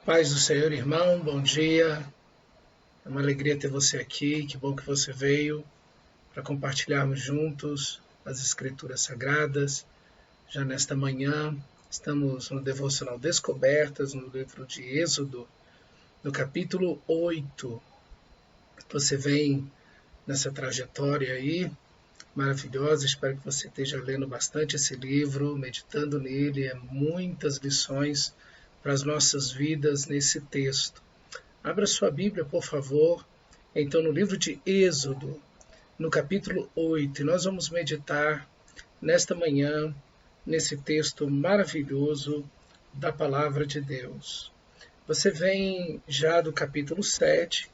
Paz do Senhor, irmão, bom dia. É uma alegria ter você aqui. Que bom que você veio para compartilharmos juntos as Escrituras Sagradas. Já nesta manhã, estamos no Devocional Descobertas, no livro de Êxodo, no capítulo 8. Você vem nessa trajetória aí maravilhosa. Espero que você esteja lendo bastante esse livro, meditando nele. É muitas lições para as nossas vidas nesse texto. Abra sua Bíblia, por favor, então no livro de Êxodo, no capítulo 8, e nós vamos meditar nesta manhã, nesse texto maravilhoso da Palavra de Deus. Você vem já do capítulo 7,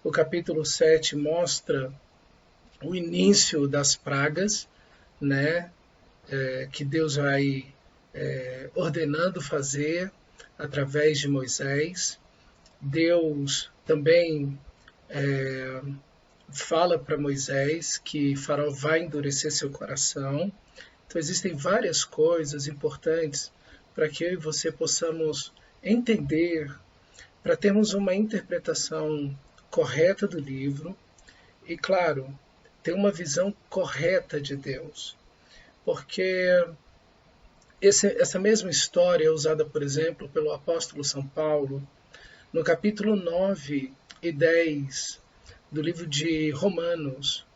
o capítulo 7 mostra o início das pragas, né, que Deus vai ordenando fazer através de Moisés. Deus também fala para Moisés que Faraó vai endurecer seu coração. Então existem várias coisas importantes para que eu e você possamos entender, para termos uma interpretação correta do livro e, claro, ter uma visão correta de Deus. Porque essa mesma história é usada, por exemplo, pelo apóstolo São Paulo, no capítulo 9 e 10 do livro de Romanos,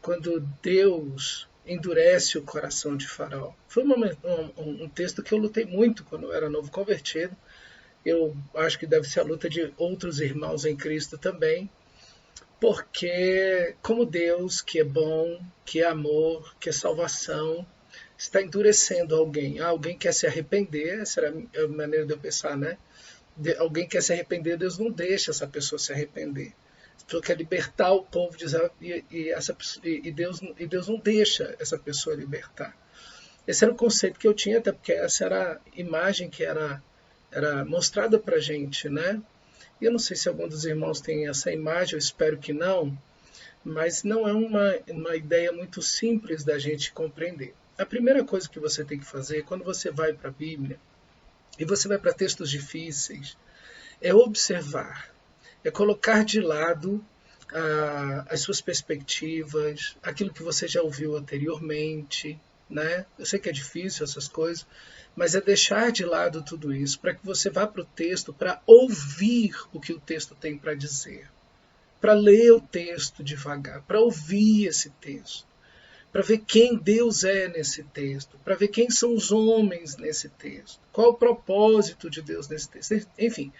quando Deus endurece o coração de Faraó. Foi um texto que eu lutei muito quando eu era novo convertido. Eu acho que deve ser a luta de outros irmãos em Cristo também, porque como Deus, que é bom, que é amor, que é salvação, está endurecendo alguém. Alguém quer se arrepender, essa era a maneira de eu pensar, né? Alguém quer se arrepender, Deus não deixa essa pessoa se arrepender. A pessoa quer libertar o povo de Israel e Deus não deixa essa pessoa libertar. Esse era o conceito que eu tinha, até porque essa era a imagem que era mostrada para a gente, né? E eu não sei se algum dos irmãos tem essa imagem, eu espero que não, mas não é uma ideia muito simples da gente compreender. A primeira coisa que você tem que fazer quando você vai para a Bíblia, e você vai para textos difíceis, é observar, é colocar de lado as suas perspectivas, aquilo que você já ouviu anteriormente, né? Eu sei que é difícil essas coisas, mas é deixar de lado tudo isso para que você vá para o texto para ouvir o que o texto tem para dizer, para ler o texto devagar, para ouvir esse texto, para ver quem Deus é nesse texto, para ver quem são os homens nesse texto, qual o propósito de Deus nesse texto. Enfim,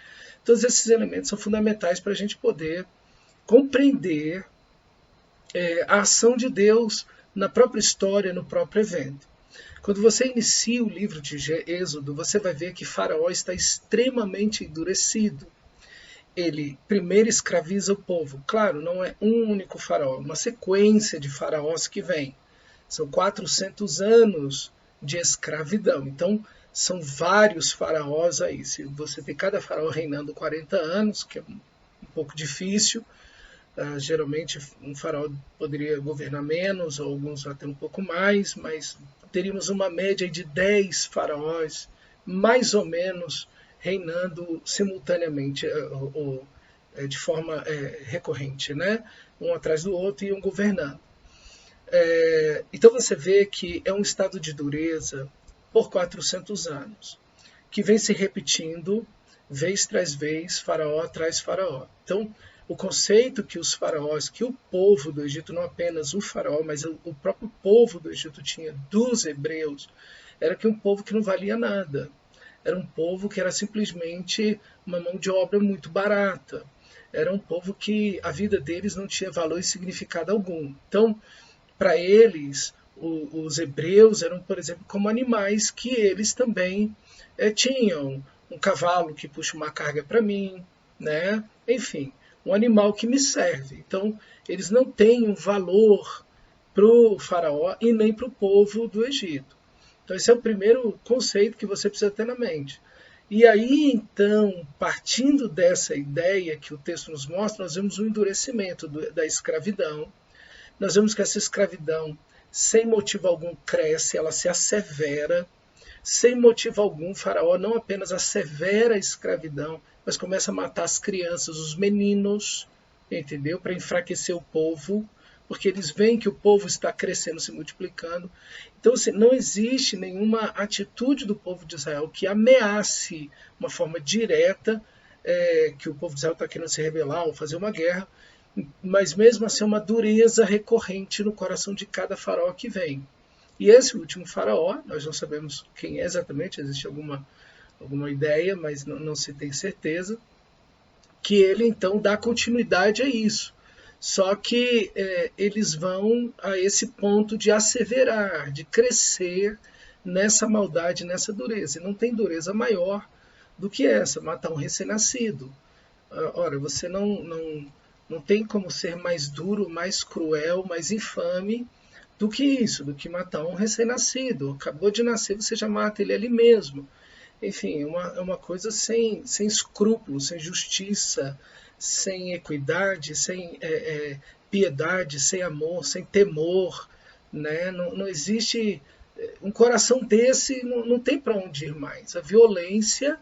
todos esses elementos são fundamentais para a gente poder compreender a ação de Deus na própria história, no próprio evento. Quando você inicia o livro de Êxodo, você vai ver que Faraó está extremamente endurecido. Ele primeiro escraviza o povo. Claro, não é um único faraó, é uma sequência de faraós que vem. São 400 anos de escravidão. Então, são vários faraós aí. Se você tem cada faraó reinando 40 anos, que é um pouco difícil, geralmente um faraó poderia governar menos, ou alguns até um pouco mais, mas teríamos uma média de 10 faraós, mais ou menos, reinando simultaneamente, ou de forma recorrente, né? Um atrás do outro e um governando. Então você vê que é um estado de dureza por 400 anos, que vem se repetindo vez tras vez, faraó atrás faraó. Então, o conceito que os faraós, que o povo do Egito, não apenas o faraó, mas o próprio povo do Egito tinha dos hebreus, era que um povo que não valia nada. Era um povo que era simplesmente uma mão de obra muito barata. Era um povo que a vida deles não tinha valor e significado algum. Então, para eles, os hebreus eram, por exemplo, como animais que eles também tinham. Um cavalo que puxa uma carga para mim, né? Enfim, um animal que me serve. Então, eles não têm um valor para o faraó e nem para o povo do Egito. Então, esse é o primeiro conceito que você precisa ter na mente. E aí, então, partindo dessa ideia que o texto nos mostra, nós vemos o endurecimento da escravidão. Nós vemos que essa escravidão, sem motivo algum, cresce, ela se assevera. sem motivo algum, Faraó não apenas assevera a escravidão, mas começa a matar as crianças, os meninos, entendeu? Para enfraquecer o povo, porque eles veem que o povo está crescendo, se multiplicando. Então, assim, não existe nenhuma atitude do povo de Israel que ameace uma forma direta que o povo de Israel está querendo se rebelar ou fazer uma guerra, mas mesmo assim é uma dureza recorrente no coração de cada faraó que vem. E esse último faraó, nós não sabemos quem é exatamente, existe alguma ideia, mas não se tem certeza, que ele então dá continuidade a isso. Só que eles vão a esse ponto de asseverar, de crescer nessa maldade, nessa dureza. E não tem dureza maior do que essa, matar um recém-nascido. Ora, você não tem como ser mais duro, mais cruel, mais infame do que isso, do que matar um recém-nascido. Acabou de nascer, você já mata ele ali mesmo. Enfim, é uma coisa sem escrúpulos, sem justiça, sem equidade, sem piedade, sem amor, sem temor. Né? Não existe. Um coração desse não tem para onde ir mais. A violência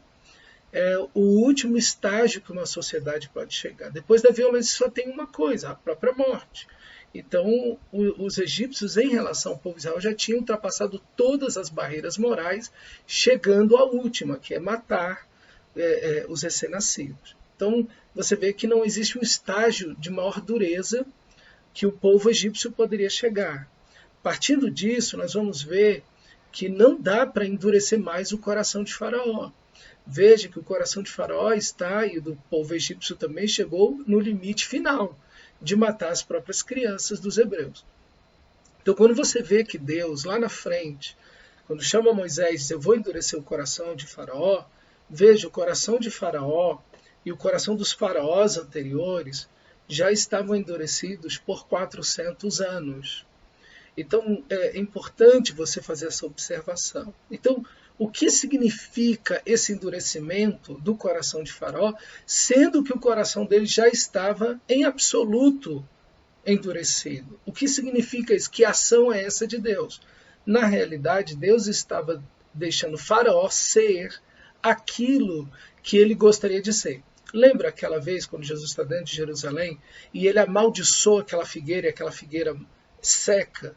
é o último estágio que uma sociedade pode chegar. Depois da violência só tem uma coisa, a própria morte. Então, os egípcios, em relação ao povo de Israel, já tinham ultrapassado todas as barreiras morais, chegando à última, que é matar os recém-nascidos. Então, você vê que não existe um estágio de maior dureza que o povo egípcio poderia chegar. Partindo disso, nós vamos ver que não dá para endurecer mais o coração de Faraó. Veja que o coração de Faraó está, e do povo egípcio também, chegou no limite final de matar as próprias crianças dos hebreus. Então, quando você vê que Deus, lá na frente, quando chama Moisés e diz, eu vou endurecer o coração de Faraó, veja, o coração de Faraó e o coração dos faraós anteriores já estavam endurecidos por 400 anos. Então, é importante você fazer essa observação. Então, o que significa esse endurecimento do coração de Faraó, sendo que o coração dele já estava em absoluto endurecido? O que significa isso? Que ação é essa de Deus? Na realidade, Deus estava deixando Faraó ser aquilo que ele gostaria de ser. Lembra aquela vez quando Jesus está dentro de Jerusalém e ele amaldiçoa aquela figueira e aquela figueira seca?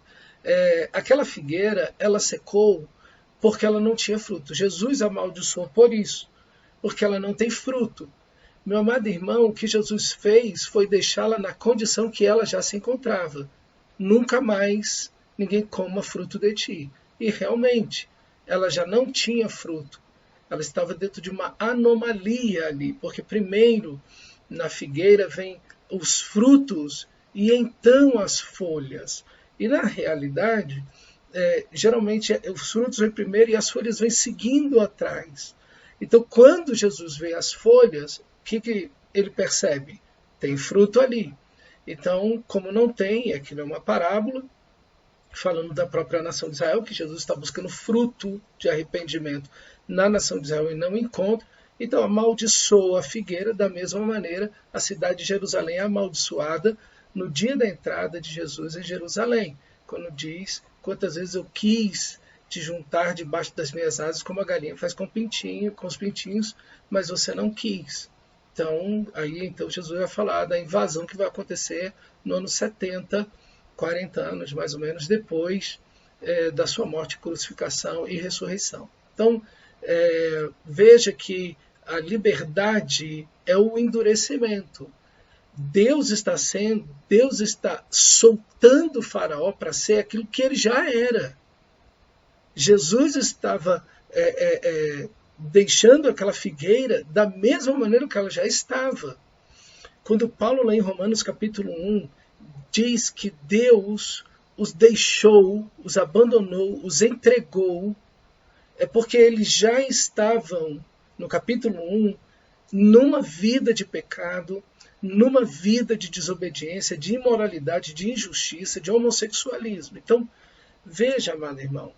Aquela figueira, ela secou porque ela não tinha fruto. Jesus amaldiçoou por isso, porque ela não tem fruto. Meu amado irmão, o que Jesus fez foi deixá-la na condição que ela já se encontrava. Nunca mais ninguém coma fruto de ti. E realmente, ela já não tinha fruto. Ela estava dentro de uma anomalia ali, porque primeiro na figueira vem os frutos e então as folhas. E na realidade, geralmente os frutos vêm primeiro e as folhas vêm seguindo atrás. Então, quando Jesus vê as folhas, o que ele percebe? Tem fruto ali. Então, como não tem, aquilo é uma parábola, falando da própria nação de Israel, que Jesus está buscando fruto de arrependimento na nação de Israel e não encontra. Então, amaldiçoa a figueira, da mesma maneira, a cidade de Jerusalém é amaldiçoada no dia da entrada de Jesus em Jerusalém, quando diz, quantas vezes eu quis te juntar debaixo das minhas asas, como a galinha faz com os pintinhos, mas você não quis. Então, então Jesus vai falar da invasão que vai acontecer no ano 70, 40 anos mais ou menos depois da sua morte, crucificação e ressurreição. Então, veja que a liberdade é o endurecimento. Deus está soltando o Faraó para ser aquilo que ele já era. Jesus estava deixando aquela figueira da mesma maneira que ela já estava. Quando Paulo, lá em Romanos capítulo 1, diz que Deus os deixou, os abandonou, os entregou, é porque eles já estavam, no capítulo 1, numa vida de pecado, numa vida de desobediência, de imoralidade, de injustiça, de homossexualismo. Então, veja, amado irmão,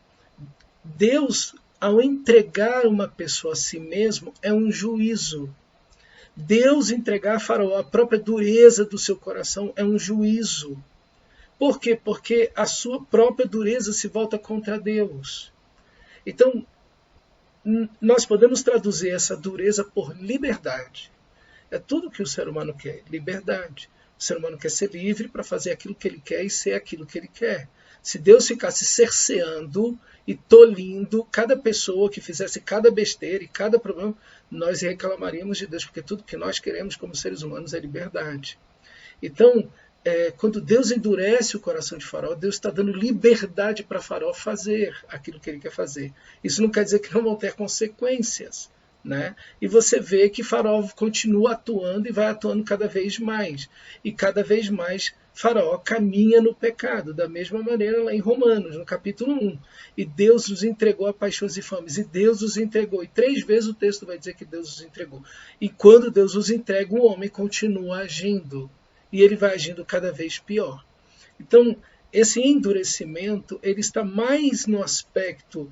Deus, ao entregar uma pessoa a si mesmo, é um juízo. Deus entregar a Faraó a própria dureza do seu coração é um juízo. Por quê? Porque a sua própria dureza se volta contra Deus. Então, nós podemos traduzir essa dureza por liberdade. É tudo que o ser humano quer, liberdade. O ser humano quer ser livre para fazer aquilo que ele quer e ser aquilo que ele quer. Se Deus ficasse cerceando e tolindo cada pessoa que fizesse cada besteira e cada problema, nós reclamaríamos de Deus, porque tudo que nós queremos como seres humanos é liberdade. Então, quando Deus endurece o coração de Faraó, Deus está dando liberdade para Faraó fazer aquilo que ele quer fazer. Isso não quer dizer que não vão ter consequências, né? E você vê que Faraó continua atuando e vai atuando cada vez mais. E cada vez mais Faraó caminha no pecado, da mesma maneira lá em Romanos, no capítulo 1. E Deus os entregou a paixões e fames, e Deus os entregou. E 3 vezes o texto vai dizer que Deus os entregou. E quando Deus os entrega, o homem continua agindo. E ele vai agindo cada vez pior. Então, esse endurecimento, ele está mais no aspecto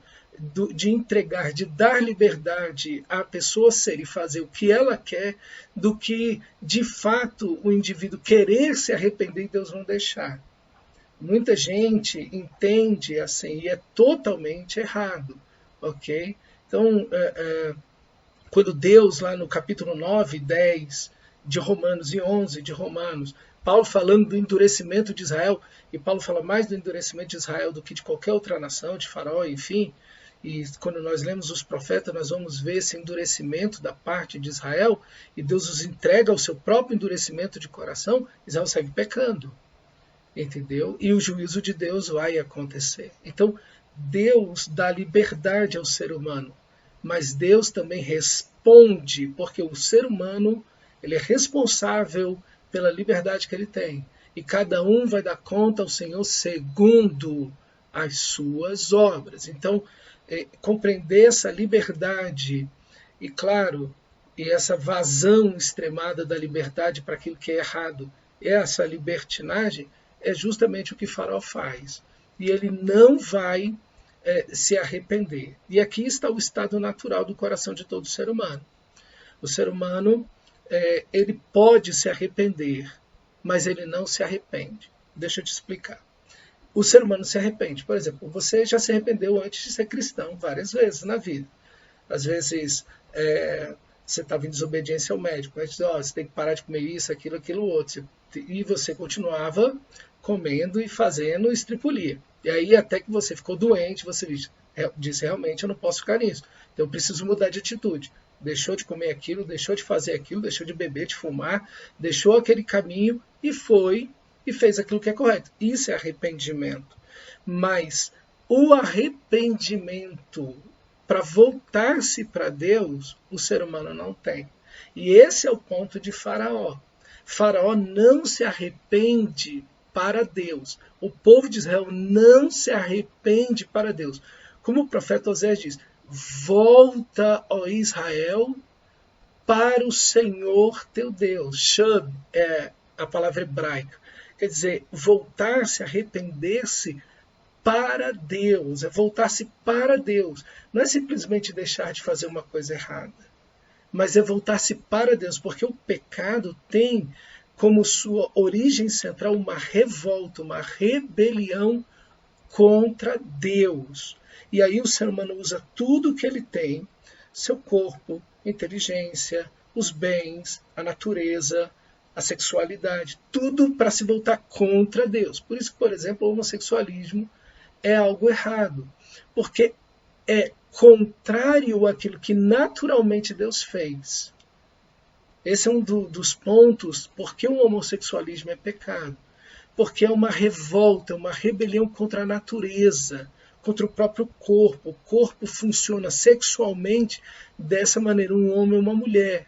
de entregar, de dar liberdade à pessoa ser e fazer o que ela quer, do que, de fato, o indivíduo querer se arrepender e Deus não deixar. Muita gente entende assim, e é totalmente errado, ok? Então, quando Deus, lá no capítulo 9, 10 de Romanos e 11 de Romanos, Paulo falando do endurecimento de Israel, e Paulo fala mais do endurecimento de Israel do que de qualquer outra nação, de Faraó, enfim, e quando nós lemos os profetas, nós vamos ver esse endurecimento da parte de Israel, e Deus os entrega ao seu próprio endurecimento de coração, Israel segue pecando, entendeu? E o juízo de Deus vai acontecer. Então, Deus dá liberdade ao ser humano, mas Deus também responde, porque o ser humano ele é responsável pela liberdade que ele tem. E cada um vai dar conta ao Senhor segundo as suas obras. Então, compreender essa liberdade e, claro, e essa vazão extremada da liberdade para aquilo que é errado, essa libertinagem, é justamente o que Faraó faz. E ele não vai se arrepender. E aqui está o estado natural do coração de todo ser humano. O ser humano ele pode se arrepender, mas ele não se arrepende. Deixa eu te explicar. O ser humano se arrepende. Por exemplo, você já se arrependeu antes de ser cristão várias vezes na vida. Às vezes você estava em desobediência ao médico. Mas você tem que parar de comer isso, aquilo, outro. E você continuava comendo e fazendo estripulia. E aí até que você ficou doente, você disse realmente eu não posso ficar nisso. Então eu preciso mudar de atitude. Deixou de comer aquilo, deixou de fazer aquilo, deixou de beber, de fumar, deixou aquele caminho e foi e fez aquilo que é correto. Isso é arrependimento. Mas o arrependimento para voltar-se para Deus, o ser humano não tem. E esse é o ponto de Faraó. Faraó não se arrepende para Deus. O povo de Israel não se arrepende para Deus. Como o profeta Osés diz, volta, ó Israel, para o Senhor teu Deus. Shub é a palavra hebraica. Quer dizer, voltar-se, arrepender-se para Deus. É voltar-se para Deus. Não é simplesmente deixar de fazer uma coisa errada. Mas é voltar-se para Deus. Porque o pecado tem como sua origem central uma revolta, uma rebelião contra Deus. E aí o ser humano usa tudo o que ele tem, seu corpo, inteligência, os bens, a natureza, a sexualidade, tudo para se voltar contra Deus. Por isso que, por exemplo, o homossexualismo é algo errado, porque é contrário àquilo que naturalmente Deus fez. Esse é um dos pontos porque o homossexualismo é pecado. Porque é uma revolta, uma rebelião contra a natureza, contra o próprio corpo. O corpo funciona sexualmente dessa maneira, um homem e uma mulher.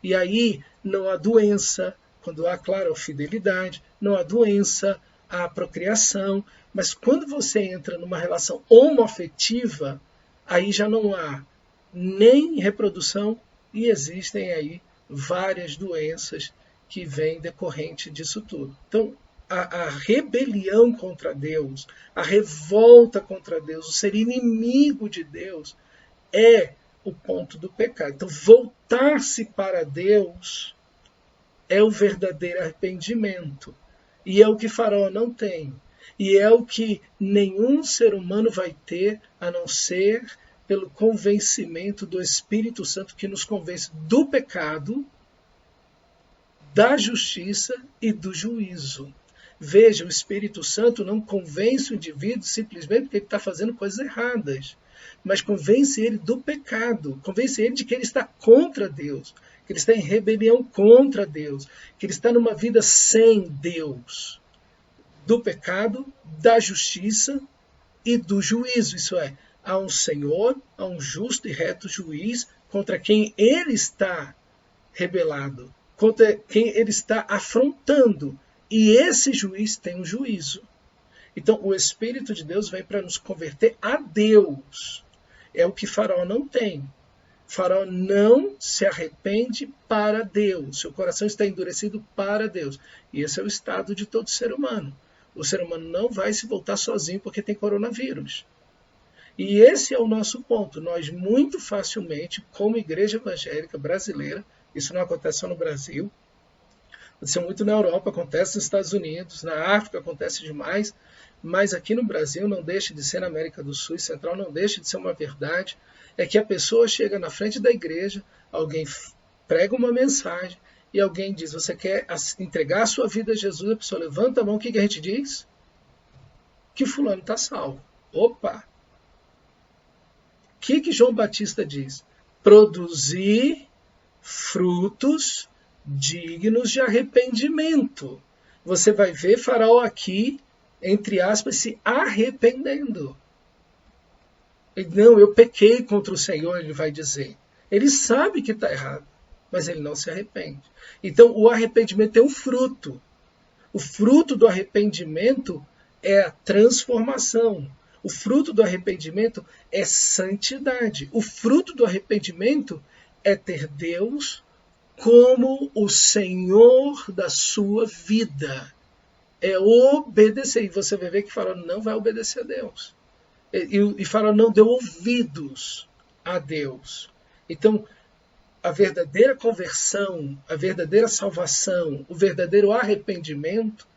E aí não há doença, quando há, claro, a fidelidade, não há doença, há procriação. Mas quando você entra numa relação homoafetiva, aí já não há nem reprodução e existem aí várias doenças que vêm decorrente disso tudo. Então, a rebelião contra Deus, a revolta contra Deus, o ser inimigo de Deus é o ponto do pecado. Então, voltar-se para Deus é o verdadeiro arrependimento. E é o que Faraó não tem. E é o que nenhum ser humano vai ter, a não ser pelo convencimento do Espírito Santo que nos convence do pecado, da justiça e do juízo. Veja, o Espírito Santo não convence o indivíduo simplesmente porque ele está fazendo coisas erradas, mas convence ele do pecado, convence ele de que ele está contra Deus, que ele está em rebelião contra Deus, que ele está numa vida sem Deus, do pecado, da justiça e do juízo. Isso é, há um Senhor, há um justo e reto juiz contra quem ele está rebelado, contra quem ele está afrontando. E esse juiz tem um juízo. Então, o Espírito de Deus vem para nos converter a Deus. É o que Faraó não tem. Faraó não se arrepende para Deus. Seu coração está endurecido para Deus. E esse é o estado de todo ser humano. O ser humano não vai se voltar sozinho porque tem coronavírus. E esse é o nosso ponto. Nós muito facilmente, como igreja evangélica brasileira, isso não acontece só no Brasil, aconteceu muito na Europa, acontece nos Estados Unidos, na África acontece demais, mas aqui no Brasil não deixa de ser, na América do Sul e Central, não deixa de ser uma verdade, é que a pessoa chega na frente da igreja, alguém prega uma mensagem e alguém diz, você quer entregar a sua vida a Jesus? A pessoa levanta a mão, o que a gente diz? Que fulano está salvo. Opa! O que João Batista diz? Produzir frutos dignos de arrependimento. Você vai ver Faraó aqui, entre aspas, se arrependendo. Não, eu pequei contra o Senhor, ele vai dizer. Ele sabe que está errado, mas ele não se arrepende. Então, o arrependimento é um fruto. O fruto do arrependimento é a transformação. O fruto do arrependimento é santidade. O fruto do arrependimento é ter Deus como o Senhor da sua vida. É obedecer. E você vai ver que Faraó não vai obedecer a Deus. E Faraó não deu ouvidos a Deus. Então, a verdadeira conversão, a verdadeira salvação, o verdadeiro arrependimento,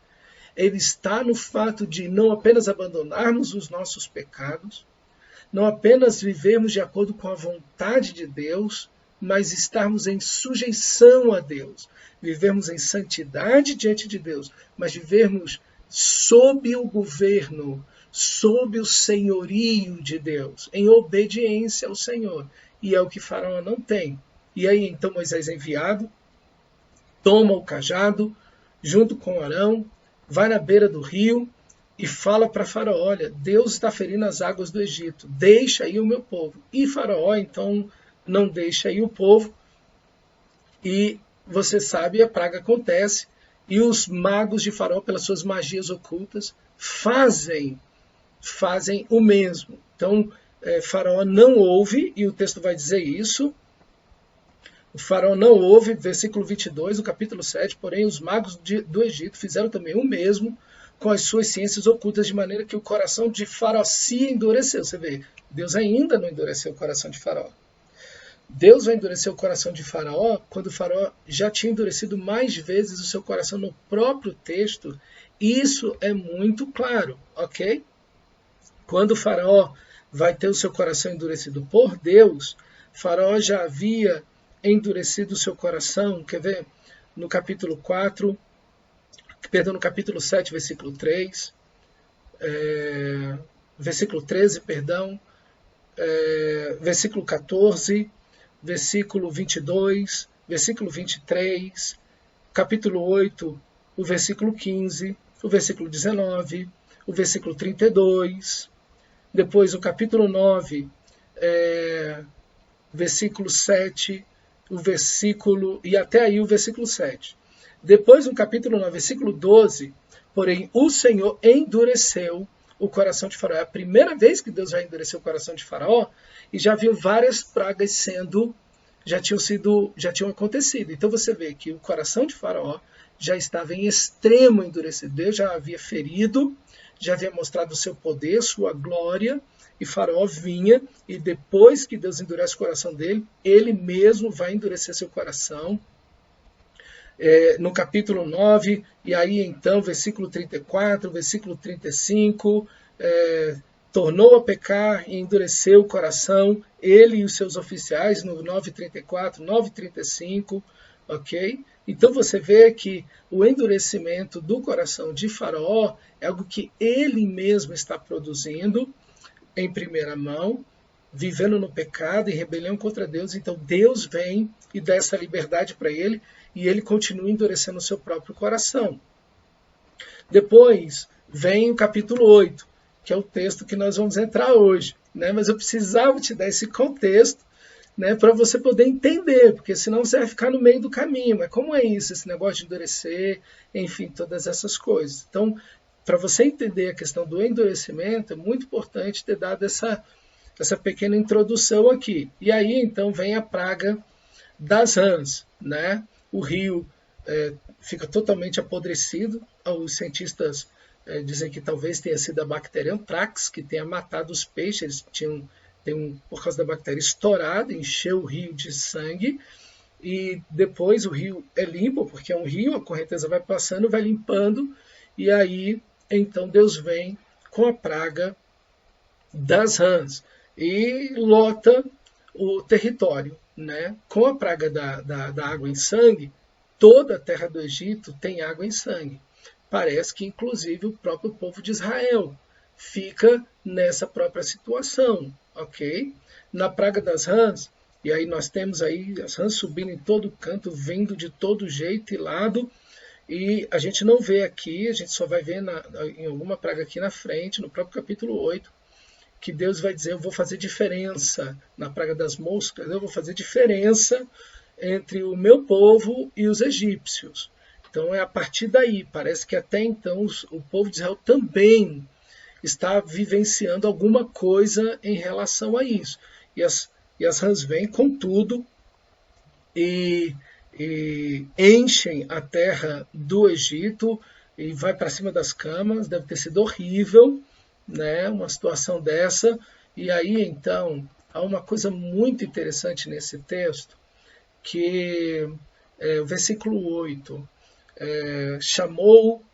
ele está no fato de não apenas abandonarmos os nossos pecados, não apenas vivermos de acordo com a vontade de Deus, mas estarmos em sujeição a Deus, vivermos em santidade diante de Deus, mas vivermos sob o governo, sob o senhorio de Deus, em obediência ao Senhor. E é o que Faraó não tem. E aí então Moisés é enviado, toma o cajado, junto com Arão, vai na beira do rio e fala para Faraó, olha, Deus está ferindo as águas do Egito, deixa aí o meu povo. E Faraó então não deixa aí o povo, e você sabe, a praga acontece, e os magos de Faraó, pelas suas magias ocultas, fazem o mesmo. Então, Faraó não ouve, e o texto vai dizer isso, o Faraó não ouve, versículo 22, do capítulo 7, porém os magos do Egito fizeram também o mesmo com as suas ciências ocultas, de maneira que o coração de Faraó se endureceu. Você vê, Deus ainda não endureceu o coração de Faraó. Deus vai endurecer o coração de Faraó quando Faraó já tinha endurecido mais vezes o seu coração no próprio texto. Isso é muito claro, ok? Quando Faraó vai ter o seu coração endurecido por Deus, Faraó já havia endurecido o seu coração, quer ver? No capítulo 7, versículo 3, versículo 13, versículo 14, versículo 22, versículo 23, capítulo 8, o versículo 15, o versículo 19, o versículo 32, depois o capítulo 9, versículo 7, o versículo, e até aí o versículo 7. Depois, no capítulo 9, versículo 12, porém, o Senhor endureceu o coração de Faraó. É a primeira vez que Deus vai endurecer o coração de Faraó, e já viu várias pragas já tinham acontecido. Então você vê que o coração de Faraó já estava em extremo endurecido. Deus já havia ferido, já havia mostrado o seu poder, sua glória, e Faraó vinha, e depois que Deus endurece o coração dele, ele mesmo vai endurecer seu coração. No capítulo 9, e aí então, versículo 34, versículo 35, tornou a pecar e endureceu o coração, ele e os seus oficiais, no 9:34, 9:35, ok? Então você vê que o endurecimento do coração de Faraó é algo que ele mesmo está produzindo em primeira mão, vivendo no pecado e rebelião contra Deus. Então Deus vem e dá essa liberdade para ele e ele continua endurecendo o seu próprio coração. Depois vem o capítulo 8, que é o texto que nós vamos entrar hoje, né? Mas eu precisava te dar esse contexto, né, para você poder entender, porque senão você vai ficar no meio do caminho. Mas como é isso, esse negócio de endurecer, enfim, todas essas coisas. Então, para você entender a questão do endurecimento, é muito importante ter dado essa pequena introdução aqui. E aí, então, vem a praga das rãs, né? O rio fica totalmente apodrecido. Os cientistas dizem que talvez tenha sido a bactéria Anthrax que tenha matado os peixes. Por causa da bactéria estourada, encheu o rio de sangue. E depois o rio é limpo, porque é um rio, a correnteza vai passando, vai limpando. E aí, então, Deus vem com a praga das rãs e lota o território, né? Com a praga da água em sangue, toda a terra do Egito tem água em sangue. Parece que, inclusive, o próprio povo de Israel fica nessa própria situação, ok? Na praga das rãs, e aí nós temos aí as rãs subindo em todo canto, vindo de todo jeito e lado, e a gente não vê aqui, a gente só vai ver em alguma praga aqui na frente, no próprio capítulo 8, que Deus vai dizer: eu vou fazer diferença na praga das moscas, eu vou fazer diferença entre o meu povo e os egípcios. Então é a partir daí, parece que até então o povo de Israel também está vivenciando alguma coisa em relação a isso. E as rãs vêm com tudo e enchem a terra do Egito e vai para cima das camas. Deve ter sido horrível, né, uma situação dessa. E aí, então, há uma coisa muito interessante nesse texto, que o versículo 8, chamou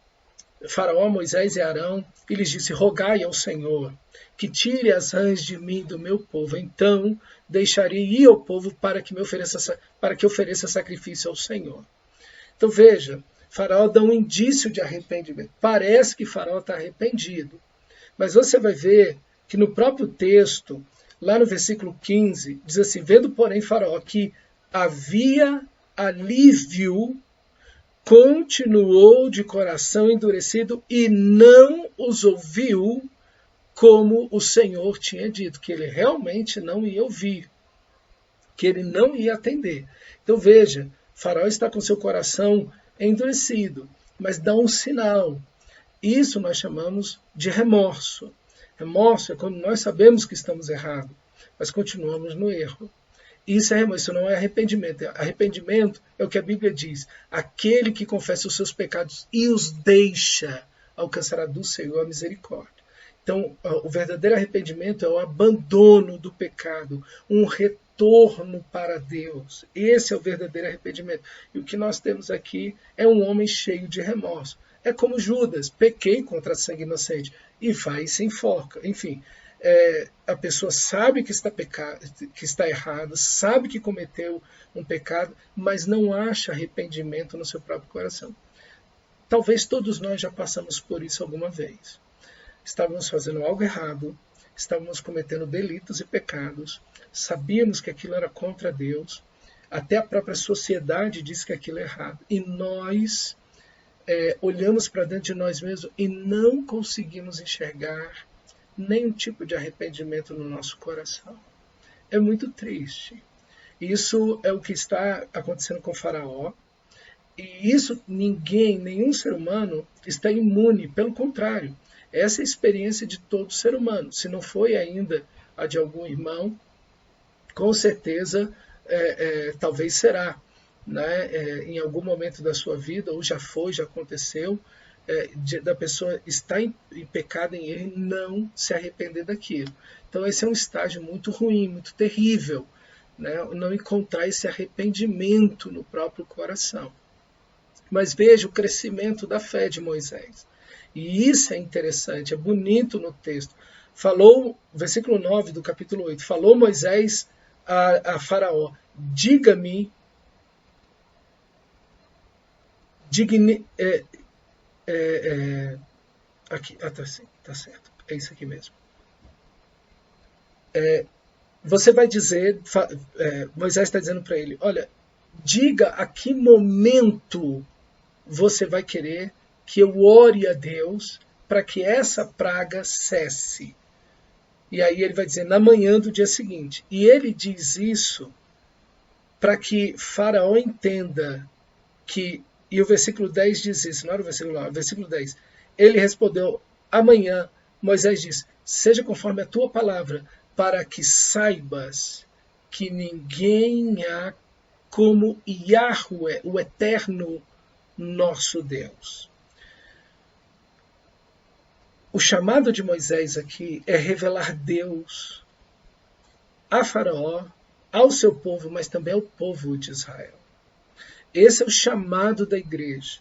Faraó, Moisés e Arão, e lhes disse: rogai ao Senhor que tire as rãs de mim, do meu povo. Então deixarei ir ao povo para que ofereça sacrifício ao Senhor. Então veja, Faraó dá um indício de arrependimento. Parece que Faraó está arrependido. Mas você vai ver que no próprio texto, lá no versículo 15, diz assim: vendo, porém, Faraó que havia alívio, continuou de coração endurecido e não os ouviu, como o Senhor tinha dito, que ele realmente não ia ouvir, que ele não ia atender. Então veja, Faraó está com seu coração endurecido, mas dá um sinal. Isso nós chamamos de remorso. Remorso é quando nós sabemos que estamos errados, mas continuamos no erro. Isso é remorso, isso não é arrependimento. Arrependimento é o que a Bíblia diz: aquele que confessa os seus pecados e os deixa, alcançará do Senhor a misericórdia. Então, o verdadeiro arrependimento é o abandono do pecado, um retorno para Deus. Esse é o verdadeiro arrependimento. E o que nós temos aqui é um homem cheio de remorso. É como Judas: pequei contra sangue inocente, e vai e se enforca. Enfim, a pessoa sabe que está errada, sabe que cometeu um pecado, mas não acha arrependimento no seu próprio coração. Talvez todos nós já passamos por isso alguma vez. Estávamos fazendo algo errado, estávamos cometendo delitos e pecados, sabíamos que aquilo era contra Deus, até a própria sociedade diz que aquilo é errado, e nós olhamos para dentro de nós mesmos e não conseguimos enxergar nenhum tipo de arrependimento no nosso coração. É muito triste. Isso é o que está acontecendo com Faraó, e isso nenhum ser humano está imune, pelo contrário. Essa é a experiência de todo ser humano. Se não foi ainda a de algum irmão, com certeza talvez será, né? Em algum momento da sua vida, ou já foi, já aconteceu, da pessoa estar em pecado, em erro, e não se arrepender daquilo. Então esse é um estágio muito ruim, muito terrível, né? Não encontrar esse arrependimento no próprio coração. Mas veja o crescimento da fé de Moisés. E isso é interessante, é bonito no texto. Falou, versículo 9 do capítulo 8, falou Moisés a Faraó, diga-me, aqui, tá certo, é isso aqui mesmo. Você vai dizer, Moisés está dizendo para ele, olha, diga a que momento você vai querer que eu ore a Deus para que essa praga cesse. E aí ele vai dizer, na manhã do dia seguinte. E ele diz isso para que Faraó entenda que, e o versículo 10 diz isso, não era o versículo 9, o versículo 10. Ele respondeu, amanhã, Moisés diz, seja conforme a tua palavra, para que saibas que ninguém há como Yahweh, o eterno nosso Deus. O chamado de Moisés aqui é revelar Deus a Faraó, ao seu povo, mas também ao povo de Israel. Esse é o chamado da igreja,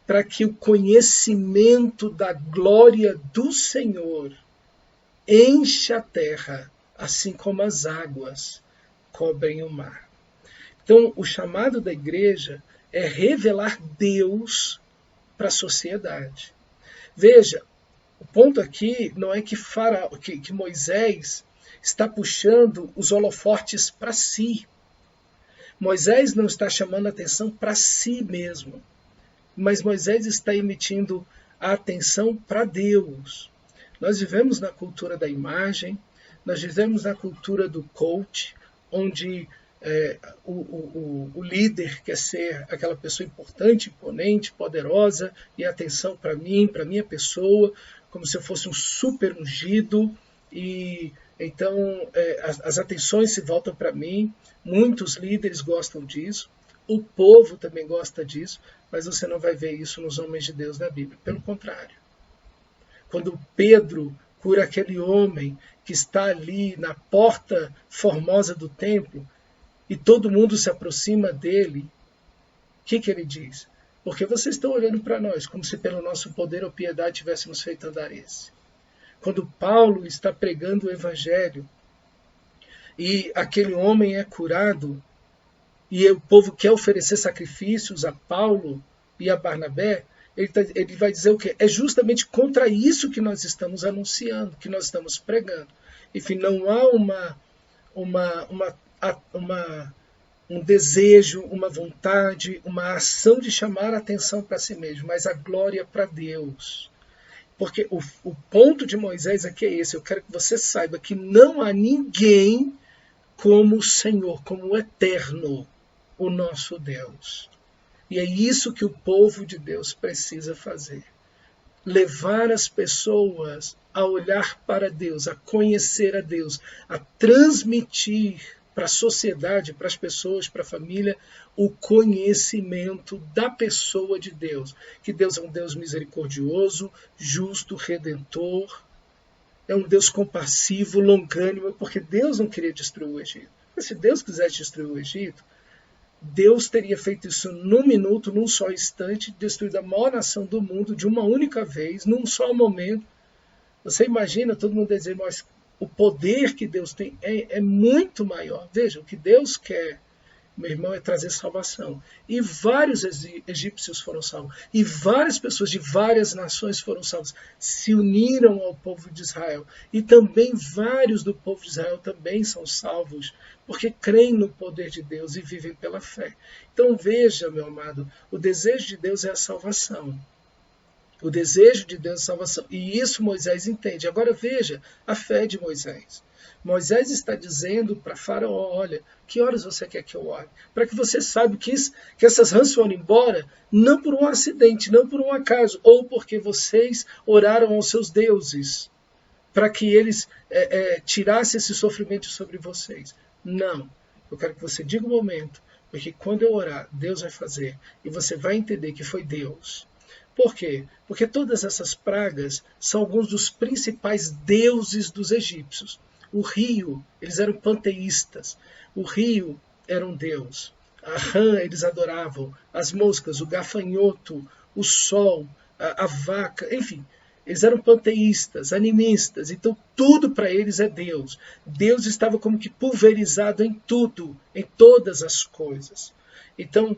para que o conhecimento da glória do Senhor encha a terra, assim como as águas cobrem o mar. Então, o chamado da igreja é revelar Deus para a sociedade. Veja, o ponto aqui não é que Moisés está puxando os holofotes para si. Moisés não está chamando a atenção para si mesmo, mas Moisés está emitindo a atenção para Deus. Nós vivemos na cultura da imagem, nós vivemos na cultura do coach, onde o líder quer ser aquela pessoa importante, imponente, poderosa, e atenção para mim, para minha pessoa, como se eu fosse um super ungido, e então as atenções se voltam para mim. Muitos líderes gostam disso, o povo também gosta disso, mas você não vai ver isso nos homens de Deus na Bíblia. Pelo contrário, quando Pedro cura aquele homem que está ali na porta formosa do templo, e todo mundo se aproxima dele, o que ele diz? Porque vocês estão olhando para nós, como se pelo nosso poder ou piedade tivéssemos feito andar esse. Quando Paulo está pregando o evangelho, e aquele homem é curado, e o povo quer oferecer sacrifícios a Paulo e a Barnabé, ele vai dizer o quê? É justamente contra isso que nós estamos anunciando, que nós estamos pregando. Enfim, não há um desejo, uma vontade, uma ação de chamar a atenção para si mesmo, mas a glória para Deus. Porque o ponto de Moisés aqui é esse, eu quero que você saiba que não há ninguém como o Senhor, como o Eterno, o nosso Deus. E é isso que o povo de Deus precisa fazer. Levar as pessoas a olhar para Deus, a conhecer a Deus, a transmitir para a sociedade, para as pessoas, para a família, o conhecimento da pessoa de Deus. Que Deus é um Deus misericordioso, justo, redentor, é um Deus compassivo, longânimo, porque Deus não queria destruir o Egito. Porque se Deus quisesse destruir o Egito, Deus teria feito isso num minuto, num só instante, destruído a maior nação do mundo de uma única vez, num só momento. Você imagina todo mundo dizer, mas o poder que Deus tem é muito maior. Veja, o que Deus quer, meu irmão, é trazer salvação. E vários egípcios foram salvos. E várias pessoas de várias nações foram salvas. Se uniram ao povo de Israel. E também vários do povo de Israel também são salvos, porque creem no poder de Deus e vivem pela fé. Então veja, meu amado, o desejo de Deus é a salvação. O desejo de Deus é a salvação. E isso Moisés entende. Agora veja a fé de Moisés. Moisés está dizendo para Faraó, olha, que horas você quer que eu ore? Para que você saiba que essas rãs foram embora não por um acidente, não por um acaso, ou porque vocês oraram aos seus deuses, para que eles tirassem esse sofrimento sobre vocês. Não, eu quero que você diga o momento, porque quando eu orar, Deus vai fazer, e você vai entender que foi Deus. Por quê? Porque todas essas pragas são alguns dos principais deuses dos egípcios. O rio, eles eram panteístas. O rio era um deus. A rã eles adoravam. As moscas, o gafanhoto, o sol, a vaca, enfim. Eles eram panteístas, animistas, então tudo para eles é Deus. Deus estava como que pulverizado em tudo, em todas as coisas. Então,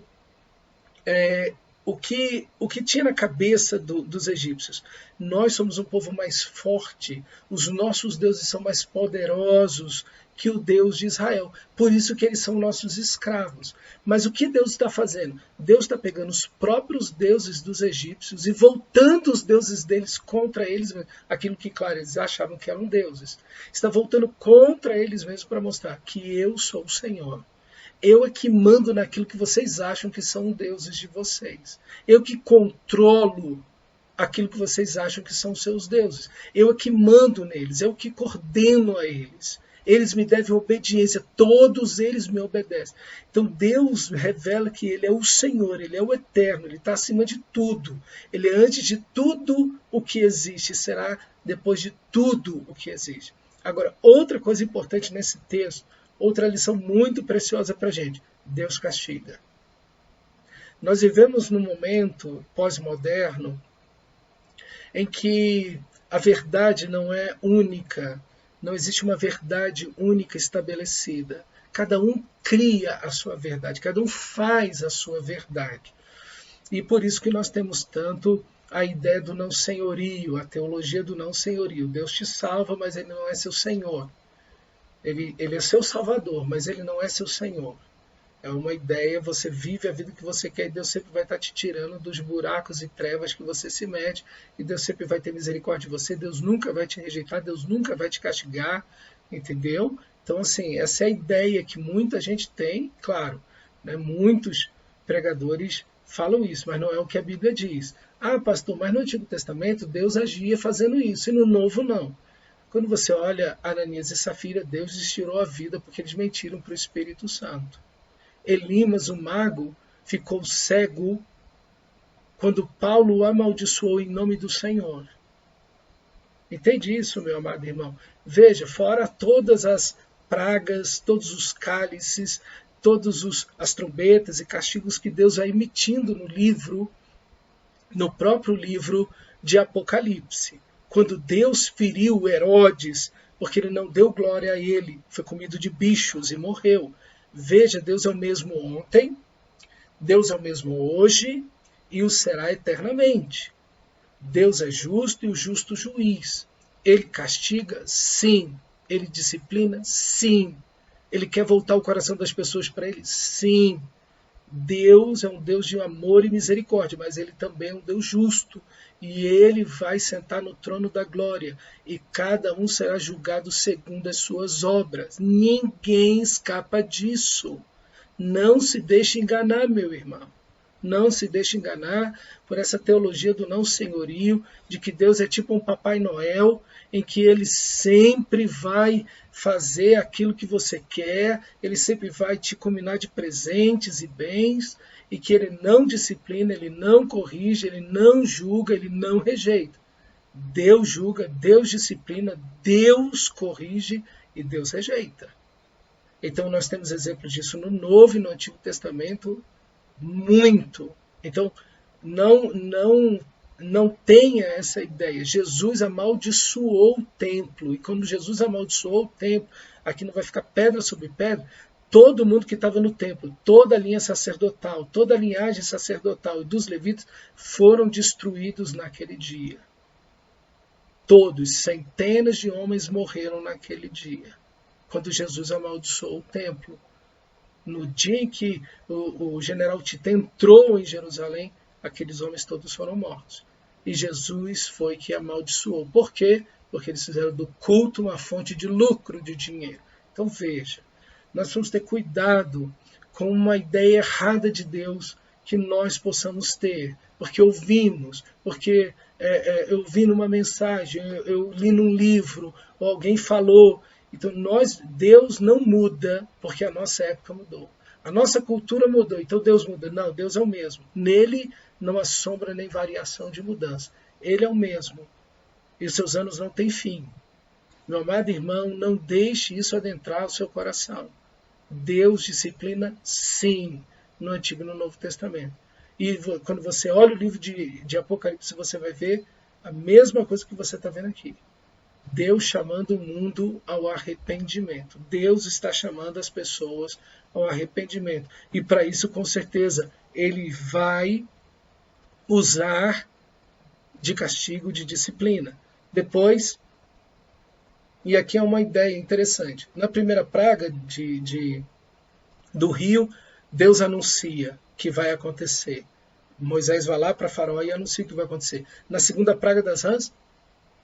o que tinha na cabeça dos egípcios? Nós somos um povo mais forte, os nossos deuses são mais poderosos que o Deus de Israel. Por isso que eles são nossos escravos. Mas o que Deus está fazendo? Deus está pegando os próprios deuses dos egípcios e voltando os deuses deles contra eles mesmos. Aquilo que, claro, eles achavam que eram deuses. Está voltando contra eles mesmos para mostrar que eu sou o Senhor. Eu é que mando naquilo que vocês acham que são deuses de vocês. Eu que controlo aquilo que vocês acham que são seus deuses. Eu é que mando neles, eu que coordeno a eles. Eles me devem obediência, todos eles me obedecem. Então Deus revela que Ele é o Senhor, Ele é o Eterno, Ele está acima de tudo. Ele é antes de tudo o que existe, será depois de tudo o que existe. Agora, outra coisa importante nesse texto, outra lição muito preciosa para a gente: Deus castiga. Nós vivemos num momento pós-moderno em que a verdade não é única, não existe uma verdade única estabelecida. Cada um cria a sua verdade, cada um faz a sua verdade. E por isso que nós temos tanto a ideia do não senhorio, a teologia do não senhorio. Deus te salva, mas Ele não é seu Senhor. Ele é seu Salvador, mas Ele não é seu Senhor. É uma ideia, você vive a vida que você quer e Deus sempre vai estar te tirando dos buracos e trevas que você se mete e Deus sempre vai ter misericórdia de você, Deus nunca vai te rejeitar, Deus nunca vai te castigar, entendeu? Então, assim, essa é a ideia que muita gente tem, claro, né? Muitos pregadores falam isso, mas não é o que a Bíblia diz. Ah, pastor, mas no Antigo Testamento Deus agia fazendo isso e no Novo não. Quando você olha Ananias e Safira, Deus lhes tirou a vida porque eles mentiram para o Espírito Santo. Elimas, o mago, ficou cego quando Paulo o amaldiçoou em nome do Senhor. Entende isso, meu amado irmão? Veja, fora todas as pragas, todos os cálices, todas as trombetas e castigos que Deus vai emitindo no próprio livro de Apocalipse. Quando Deus feriu Herodes, porque ele não deu glória a ele, foi comido de bichos e morreu. Veja, Deus é o mesmo ontem, Deus é o mesmo hoje e o será eternamente. Deus é justo e o justo juiz. Ele castiga? Sim. Ele disciplina? Sim. Ele quer voltar o coração das pessoas para ele? Sim. Deus é um Deus de amor e misericórdia, mas Ele também é um Deus justo. E Ele vai sentar no trono da glória. E cada um será julgado segundo as suas obras. Ninguém escapa disso. Não se deixe enganar, meu irmão. Não se deixe enganar por essa teologia do não senhorio, de que Deus é tipo um Papai Noel, em que Ele sempre vai fazer aquilo que você quer, Ele sempre vai te combinar de presentes e bens, e que Ele não disciplina, Ele não corrige, Ele não julga, Ele não rejeita. Deus julga, Deus disciplina, Deus corrige e Deus rejeita. Então nós temos exemplos disso no Novo e no Antigo Testamento, muito. Então, não tenha essa ideia. Jesus amaldiçoou o templo. E quando Jesus amaldiçoou o templo, aqui não vai ficar pedra sobre pedra, todo mundo que estava no templo, toda a linha sacerdotal, toda a linhagem sacerdotal e dos levitas foram destruídos naquele dia. Todos, centenas de homens morreram naquele dia, quando Jesus amaldiçoou o templo. No dia em que o general Tito entrou em Jerusalém, aqueles homens todos foram mortos. E Jesus foi que amaldiçoou. Por quê? Porque eles fizeram do culto uma fonte de lucro, de dinheiro. Então veja, nós vamos ter cuidado com uma ideia errada de Deus que nós possamos ter. Porque ouvimos, porque eu vi numa mensagem, eu li num livro, ou alguém falou. Então Deus não muda porque a nossa época mudou. A nossa cultura mudou, então Deus muda. Não, Deus é o mesmo. Nele não há sombra nem variação de mudança. Ele é o mesmo. E os seus anos não têm fim. Meu amado irmão, não deixe isso adentrar o seu coração. Deus disciplina sim, no Antigo e no Novo Testamento. E quando você olha o livro de Apocalipse, você vai ver A mesma coisa que você está vendo aqui. Deus chamando o mundo ao arrependimento. Deus está chamando as pessoas ao arrependimento. E para isso, com certeza, ele vai usar de castigo, de disciplina. Depois, e aqui é uma ideia interessante. Na primeira praga do rio, Deus anuncia que vai acontecer. Moisés vai lá para Faraó e anuncia o que vai acontecer. Na segunda praga das rãs,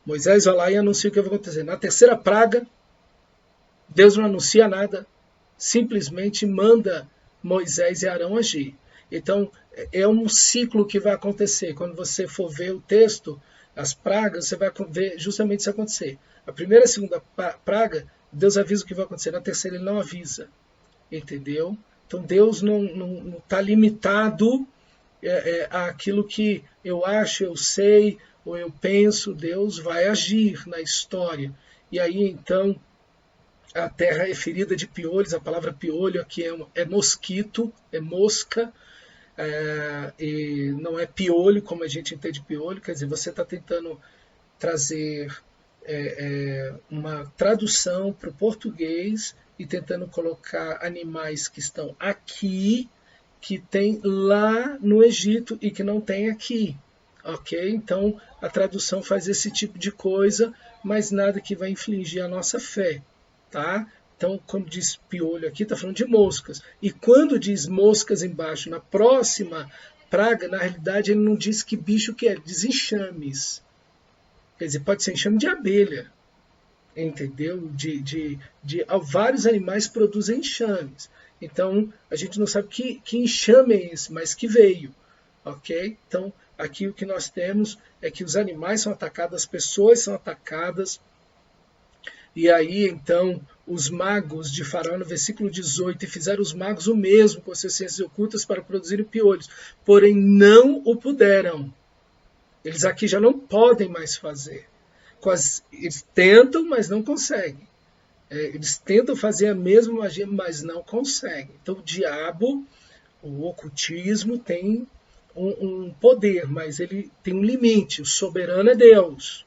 Moisés vai lá e anuncia o que vai acontecer. Na terceira praga, Deus não anuncia nada, simplesmente manda Moisés e Arão agir. Então, é um ciclo que vai acontecer. Quando você for ver o texto, as pragas, você vai ver justamente isso acontecer. A primeira e a segunda praga, Deus avisa o que vai acontecer. Na terceira, ele não avisa. Entendeu? Então, Deus não está limitado àquilo que eu acho, eu sei, ou eu penso. Deus vai agir na história. E aí, então, a terra é ferida de piolhos. A palavra piolho aqui é mosquito, é mosca, e não é piolho, como a gente entende piolho. Quer dizer, você está tentando trazer uma tradução para o português e tentando colocar animais que estão aqui, que tem lá no Egito e que não tem aqui. Ok? Então, a tradução faz esse tipo de coisa, mas nada que vai infligir a nossa fé. Tá? Então, quando diz piolho aqui, está falando de moscas. E quando diz moscas embaixo, na próxima praga, na realidade, ele não diz que bicho que é, diz enxames. Quer dizer, pode ser enxame de abelha. Entendeu? Vários animais produzem enxames. Então, a gente não sabe que enxame é esse, mas que veio. Ok? Então, aqui o que nós temos é que os animais são atacados, as pessoas são atacadas. E aí, então, os magos de Faraó, no versículo 18, e fizeram os magos o mesmo com as suas ciências ocultas para produzirem piolhos, porém não o puderam. Eles aqui já não podem mais fazer. Eles tentam, mas não conseguem. Eles tentam fazer a mesma magia, mas não conseguem. Então, o diabo, o ocultismo, tem um poder, mas ele tem um limite. O soberano é Deus.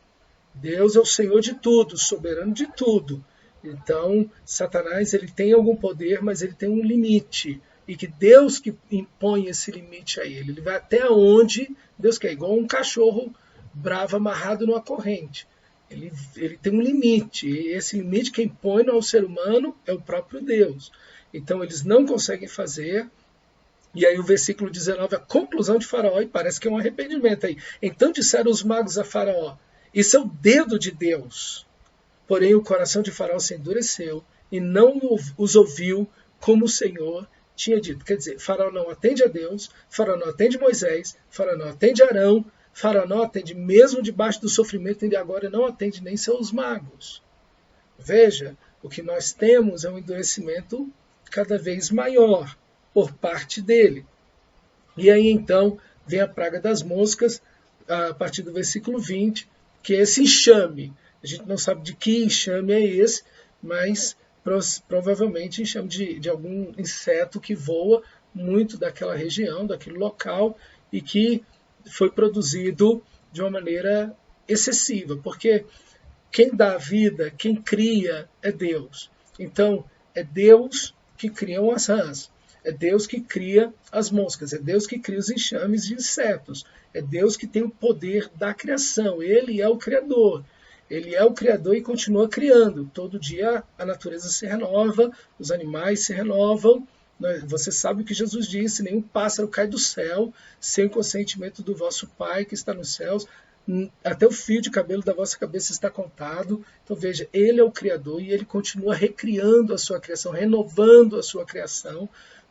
Deus é o Senhor de tudo, soberano de tudo. Então, Satanás ele tem algum poder, mas ele tem um limite. E que Deus que impõe esse limite a ele. Ele vai até onde Deus quer, igual um cachorro bravo amarrado numa corrente. Ele tem um limite. E esse limite quem impõe ao ser humano é o próprio Deus. Então, eles não conseguem fazer. E aí o versículo 19, a conclusão de Faraó, e parece que é um arrependimento aí. Então disseram os magos a Faraó, isso é o dedo de Deus. Porém o coração de Faraó se endureceu e não os ouviu como o Senhor tinha dito. Quer dizer, Faraó não atende a Deus, Faraó não atende Moisés, Faraó não atende Arão, Faraó não atende mesmo debaixo do sofrimento e agora não atende nem seus magos. Veja, o que nós temos é um endurecimento cada vez maior por parte dele. E aí então vem a praga das moscas, a partir do versículo 20, que é esse enxame. A gente não sabe de que enxame é esse, mas provavelmente enxame de algum inseto que voa muito daquela região, daquele local, e que foi produzido de uma maneira excessiva, porque quem dá a vida, quem cria é Deus. Então, é Deus que cria as rãs, é Deus que cria as moscas, é Deus que cria os enxames de insetos, é Deus que tem o poder da criação, Ele é o Criador. Ele é o Criador e continua criando. Todo dia a natureza se renova, os animais se renovam. Você sabe o que Jesus disse, nenhum pássaro cai do céu sem o consentimento do vosso Pai que está nos céus. Até o fio de cabelo da vossa cabeça está contado. Então veja, Ele é o Criador e Ele continua recriando a sua criação, renovando a sua criação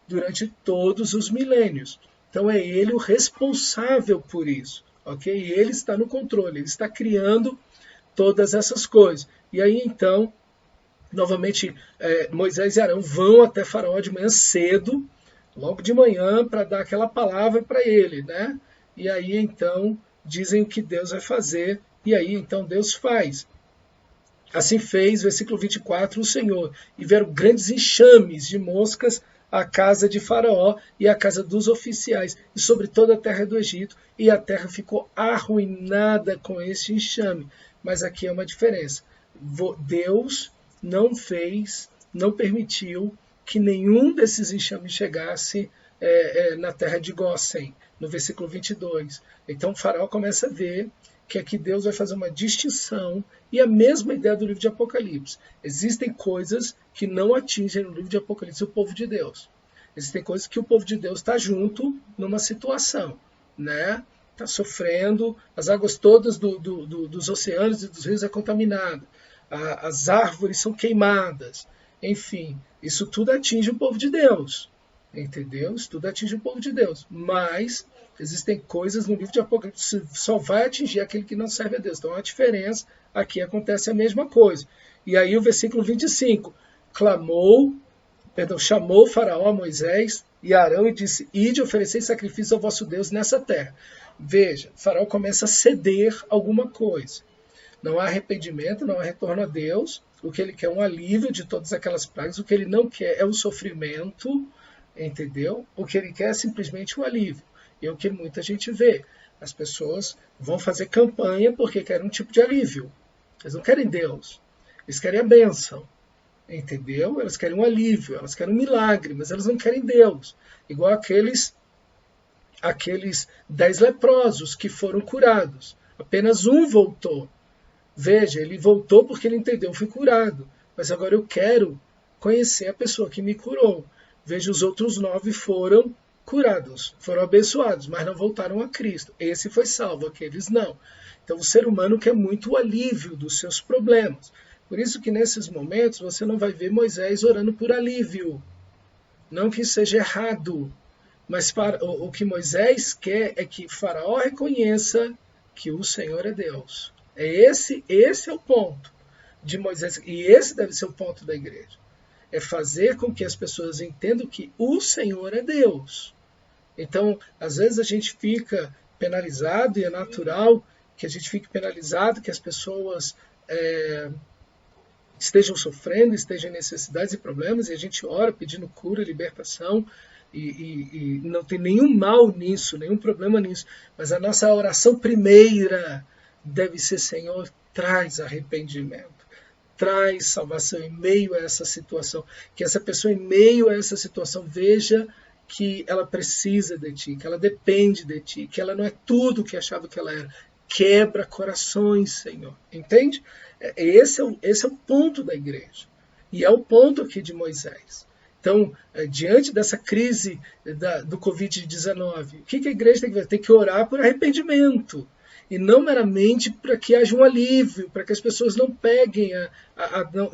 durante todos os milênios. Então é Ele o responsável por isso. Ok? E Ele está no controle, Ele está criando todas essas coisas. E aí então, novamente, Moisés e Arão vão até Faraó de manhã cedo, logo de manhã, para dar aquela palavra para ele, né? E aí então dizem o que Deus vai fazer, e aí então Deus faz. Assim fez, versículo 24, o Senhor, e vieram grandes enxames de moscas a casa de Faraó e a casa dos oficiais, e sobre toda a terra do Egito, e a terra ficou arruinada com este enxame. Mas aqui é uma diferença. Deus não fez, não permitiu que nenhum desses enxames chegasse na terra de Gósen, no versículo 22. Então o Faraó começa a ver que aqui Deus vai fazer uma distinção, e a mesma ideia do livro de Apocalipse. Existem coisas que não atingem no livro de Apocalipse o povo de Deus. Existem coisas que o povo de Deus está junto numa situação, né? Está sofrendo, as águas todas dos oceanos e dos rios é contaminada, as árvores são queimadas, enfim, isso tudo atinge o povo de Deus, entendeu? Isso tudo atinge o povo de Deus, mas existem coisas no livro de Apocalipse que só vai atingir aquele que não serve a Deus. Então a diferença, aqui acontece a mesma coisa. E aí o versículo 25, chamou Faraó a Moisés e Arão e disse: ide oferecer sacrifício ao vosso Deus nessa terra. Veja, Faraó começa a ceder alguma coisa. Não há arrependimento, não há retorno a Deus. O que ele quer é um alívio de todas aquelas pragas. O que ele não quer é o sofrimento, entendeu? O que ele quer é simplesmente um alívio. E é o que muita gente vê. As pessoas vão fazer campanha porque querem um tipo de alívio. Eles não querem Deus. Eles querem a bênção. Entendeu? Elas querem um alívio, elas querem um milagre, mas elas não querem Deus. Igual aqueles 10 leprosos que foram curados. Apenas um voltou. Veja, ele voltou porque ele entendeu, fui curado. Mas agora eu quero conhecer a pessoa que me curou. Veja, os outros 9 foram curados, foram abençoados, mas não voltaram a Cristo. Esse foi salvo, aqueles não. Então o ser humano quer muito o alívio dos seus problemas. Por isso que nesses momentos você não vai ver Moisés orando por alívio. Não que isso seja errado, mas o que Moisés quer é que Faraó reconheça que o Senhor é Deus. Esse é o ponto de Moisés, e esse deve ser o ponto da igreja. É fazer com que as pessoas entendam que o Senhor é Deus. Então, às vezes a gente fica penalizado, e é natural que a gente fique penalizado, que as pessoas estejam sofrendo, estejam em necessidades e problemas, e a gente ora pedindo cura, libertação, e não tem nenhum mal nisso, nenhum problema nisso. Mas a nossa oração primeira deve ser: Senhor, traz arrependimento, traz salvação em meio a essa situação. Que essa pessoa, em meio a essa situação, veja que ela precisa de ti, que ela depende de ti, que ela não é tudo o que achava que ela era. Quebra corações, Senhor. Entende? Esse é o ponto da igreja. E é o ponto aqui de Moisés. Então, diante dessa crise do Covid-19, o que a igreja tem que fazer? Tem que orar por arrependimento. E não meramente para que haja um alívio, para que as pessoas não peguem,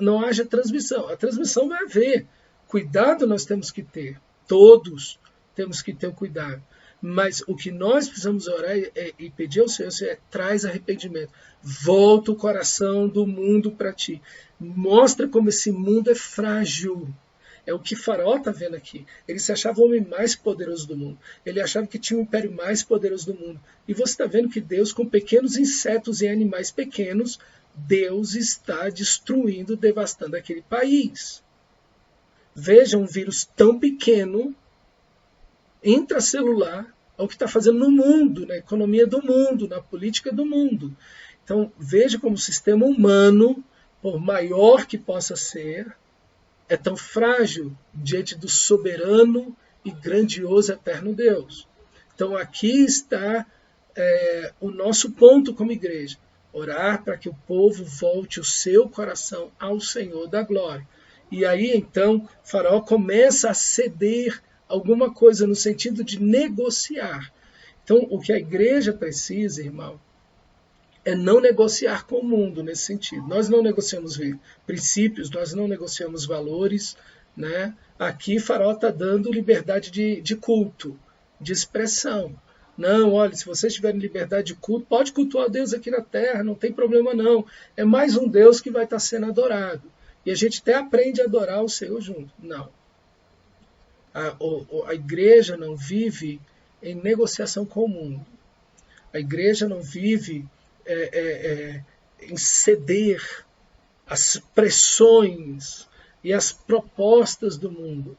não haja transmissão. A transmissão vai haver. Cuidado nós temos que ter. Todos temos que ter o cuidado. Mas o que nós precisamos orar e pedir ao Senhor é: traz arrependimento. Volta o coração do mundo para ti. Mostra como esse mundo é frágil. É o que Faraó está vendo aqui. Ele se achava o homem mais poderoso do mundo. Ele achava que tinha o império mais poderoso do mundo. E você está vendo que Deus, com pequenos insetos e animais pequenos, Deus está destruindo, devastando aquele país. Veja, um vírus tão pequeno, intracelular, é o que está fazendo no mundo, na economia do mundo, na política do mundo. Então, veja como o sistema humano, por maior que possa ser, é tão frágil diante do soberano e grandioso eterno Deus. Então aqui está o nosso ponto como igreja. Orar para que o povo volte o seu coração ao Senhor da glória. E aí então Faraó começa a ceder alguma coisa no sentido de negociar. Então o que a igreja precisa, irmão, é não negociar com o mundo nesse sentido. Nós não negociamos princípios, nós não negociamos valores. Né? Aqui Faraó está dando liberdade de culto, de expressão. Não, olha, se vocês tiverem liberdade de culto, pode cultuar a Deus aqui na terra, não tem problema não. É mais um Deus que vai estar sendo adorado. E a gente até aprende a adorar o Senhor junto. Não. A igreja não vive em negociação com o mundo. A igreja não vive em ceder às pressões e às propostas do mundo.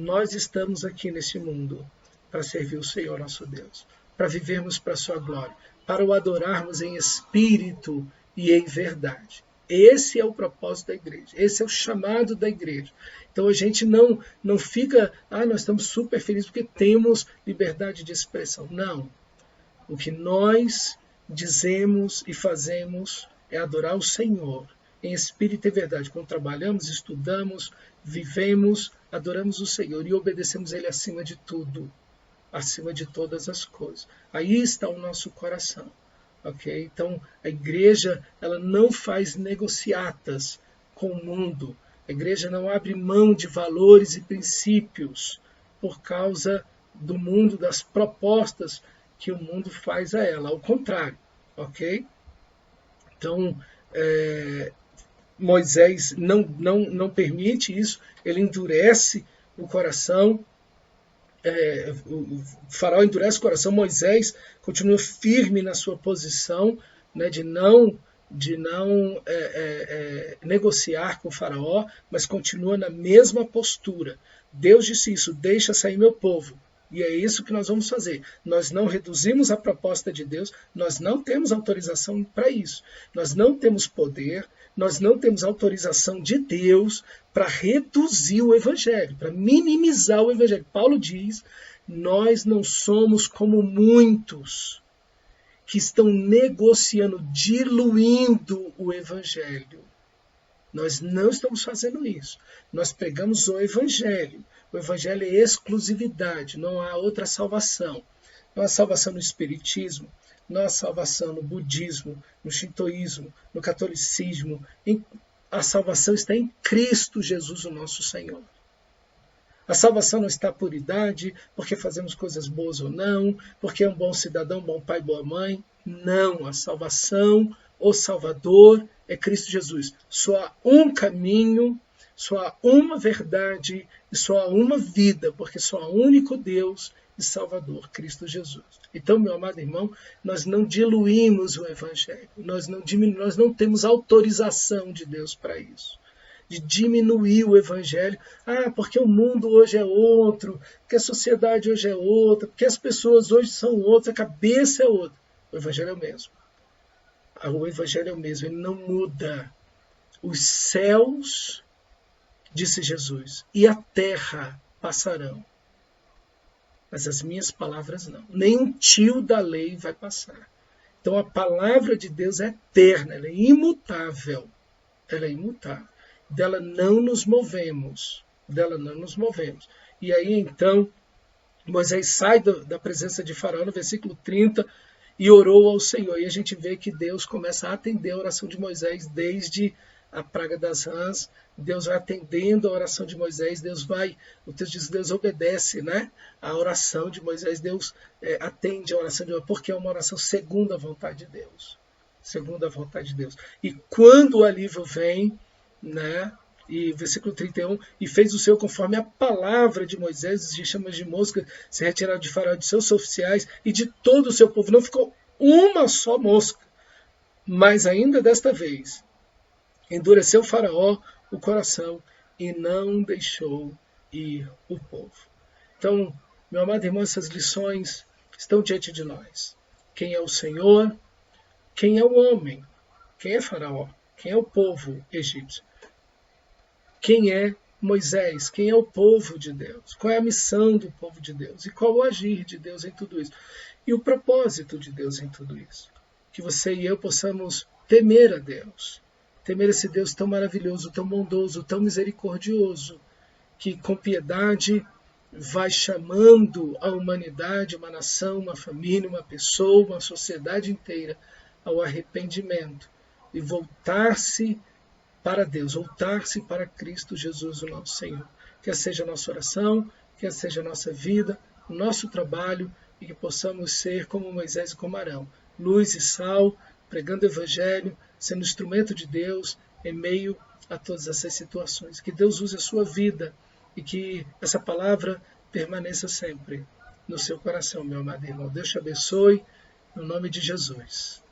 Nós estamos aqui nesse mundo para servir o Senhor nosso Deus, para vivermos para a sua glória, para o adorarmos em espírito e em verdade. Esse é o propósito da igreja, esse é o chamado da igreja. Então a gente não fica, nós estamos super felizes porque temos liberdade de expressão. Não. O que nós dizemos e fazemos é adorar o Senhor em espírito e verdade. Quando trabalhamos, estudamos, vivemos, adoramos o Senhor e obedecemos Ele acima de tudo, acima de todas as coisas. Aí está o nosso coração. Okay? Então, a igreja ela não faz negociatas com o mundo. A igreja não abre mão de valores e princípios por causa do mundo, das propostas que o mundo faz a ela. Ao contrário. Okay? Então, Moisés não permite isso. Ele endurece o coração. O faraó endurece o coração, Moisés continua firme na sua posição, né, de não negociar com o faraó, mas continua na mesma postura. Deus disse isso, deixa sair meu povo. E é isso que nós vamos fazer. Nós não reduzimos a proposta de Deus, nós não temos autorização para isso. Nós não temos poder, nós não temos autorização de Deus para reduzir o Evangelho, para minimizar o Evangelho. Paulo diz, nós não somos como muitos que estão negociando, diluindo o Evangelho. Nós não estamos fazendo isso. Nós pregamos o Evangelho. O Evangelho é exclusividade, não há outra salvação. Não há salvação no Espiritismo, não há salvação no budismo, no shintoísmo, no catolicismo. A salvação está em Cristo Jesus, o nosso Senhor. A salvação não está por idade, porque fazemos coisas boas ou não, porque é um bom cidadão, bom pai, boa mãe. Não, a salvação, o Salvador é Cristo Jesus. Só há um caminho, só há uma verdade e só há uma vida, porque só há um único Deus e Salvador, Cristo Jesus. Então, meu amado irmão, nós não diluímos o Evangelho, nós não temos autorização de Deus para isso, de diminuir o Evangelho. Porque o mundo hoje é outro, porque a sociedade hoje é outra, porque as pessoas hoje são outras, a cabeça é outra. O Evangelho é o mesmo. O Evangelho é o mesmo, ele não muda. Os céus, disse Jesus, e a terra passarão, mas as minhas palavras não. Nem um tio da lei vai passar. Então a palavra de Deus é eterna, ela é imutável. Ela é imutável. Dela não nos movemos. Dela não nos movemos. E aí então, Moisés sai da presença de Faraó no versículo 30 e orou ao Senhor. E a gente vê que Deus começa a atender a oração de Moisés desde a praga das rãs. Deus vai atendendo a oração de Moisés, o texto diz que Deus obedece, né, a oração de Moisés, Deus atende a oração de Moisés, porque é uma oração segundo a vontade de Deus. Segundo a vontade de Deus. E quando o alívio vem, né, e versículo 31, e fez o Senhor conforme a palavra de Moisés, os chamas de mosca se retiraram de Faraó, de seus oficiais e de todo o seu povo. Não ficou uma só mosca, mas ainda desta vez endureceu Faraó o coração e não deixou ir o povo. Então, meu amado irmão, essas lições estão diante de nós. Quem é o Senhor? Quem é o homem? Quem é Faraó? Quem é o povo egípcio? Quem é Moisés? Quem é o povo de Deus? Qual é a missão do povo de Deus? E qual o agir de Deus em tudo isso? E o propósito de Deus em tudo isso? Que você e eu possamos temer a Deus. Temer esse Deus tão maravilhoso, tão bondoso, tão misericordioso, que com piedade vai chamando a humanidade, uma nação, uma família, uma pessoa, uma sociedade inteira ao arrependimento e voltar-se para Deus, voltar-se para Cristo Jesus, o nosso Senhor. Que essa seja a nossa oração, que essa seja a nossa vida, o nosso trabalho e que possamos ser como Moisés e como Arão, luz e sal, pregando o Evangelho, sendo instrumento de Deus em meio a todas essas situações. Que Deus use a sua vida e que essa palavra permaneça sempre no seu coração, meu amado irmão. Deus te abençoe, no nome de Jesus.